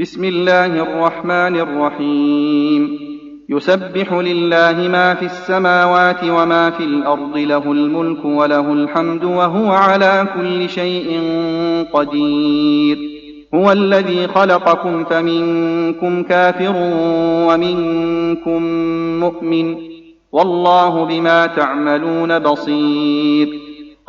بسم الله الرحمن الرحيم. يسبح لله ما في السماوات وما في الأرض، له الملك وله الحمد وهو على كل شيء قدير. هو الذي خلقكم فمنكم كافر ومنكم مؤمن، والله بما تعملون بصير.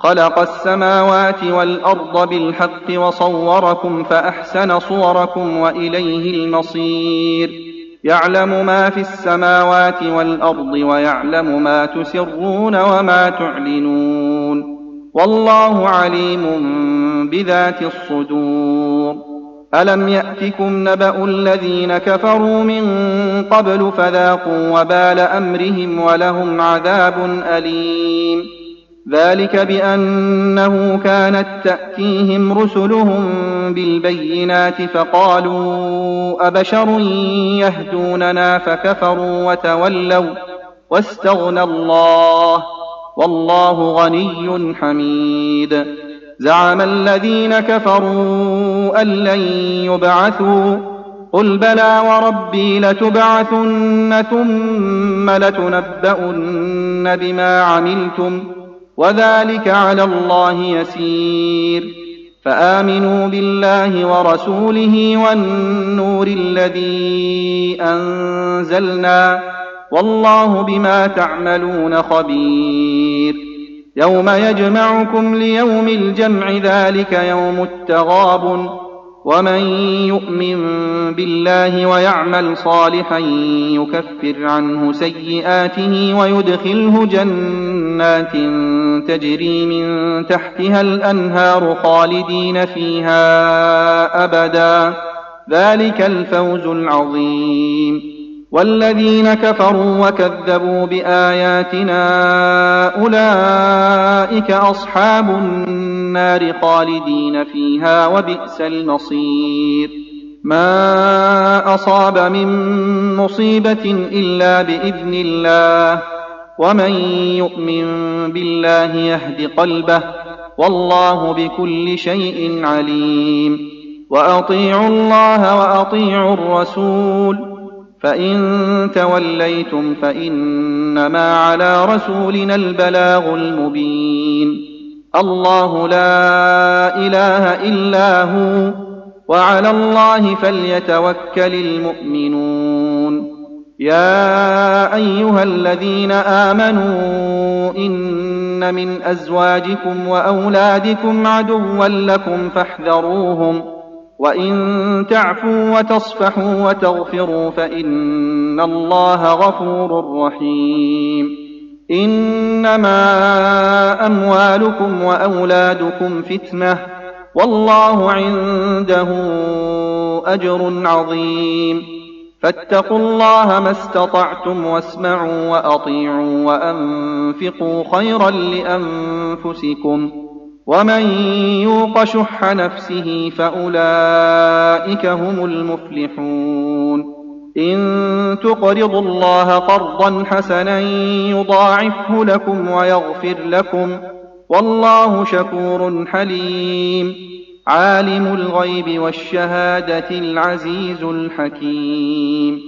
خلق السماوات والأرض بالحق وصوركم فأحسن صوركم وإليه المصير. يعلم ما في السماوات والأرض ويعلم ما تسرون وما تعلنون، والله عليم بذات الصدور. ألم يأتكم نبأ الذين كفروا من قبل فذاقوا وبال أمرهم ولهم عذاب أليم. ذلك بأنه كانت تأتيهم رسلهم بالبينات فقالوا أبشر يهدوننا فكفروا وتولوا واستغنى الله، والله غني حميد. زعم الذين كفروا أن لن يبعثوا، قل بلى وربي لتبعثن ثم لتنبؤن بما عملتم، وذلك على الله يسير. فآمنوا بالله ورسوله والنور الذي أنزلنا، والله بما تعملون خبير. يوم يجمعكم ليوم الجمع، ذلك يوم التغابن. ومن يؤمن بالله ويعمل صالحا يكفر عنه سيئاته ويدخله جنات تجري من تحتها الأنهار خالدين فيها أبدا، ذلك الفوز العظيم. والذين كفروا وكذبوا بآياتنا أولئك أصحاب النار خالدين فيها وبئس المصير. ما أصاب من مصيبة إلا بإذن الله، ومن يؤمن بالله يهد قلبه، والله بكل شيء عليم. وأطيعوا الله وأطيعوا الرسول، فإن توليتم فإنما على رسولنا البلاغ المبين. الله لا إله إلا هو، وعلى الله فليتوكل المؤمنون. يا أيها الذين آمنوا إن من أزواجكم وأولادكم عدوا لكم فاحذروهم، وإن تعفوا وتصفحوا وتغفروا فإن الله غفور رحيم. إنما أموالكم وأولادكم فتنة، والله عنده أجر عظيم. فاتقوا الله ما استطعتم واسمعوا وأطيعوا وأنفقوا خيرا لأنفسكم، ومن يوق شح نفسه فأولئك هم المفلحون. إن تقرضوا الله قرضا حسنا يضاعفه لكم ويغفر لكم، والله شكور حليم. عالم الغيب والشهادة العزيز الحكيم.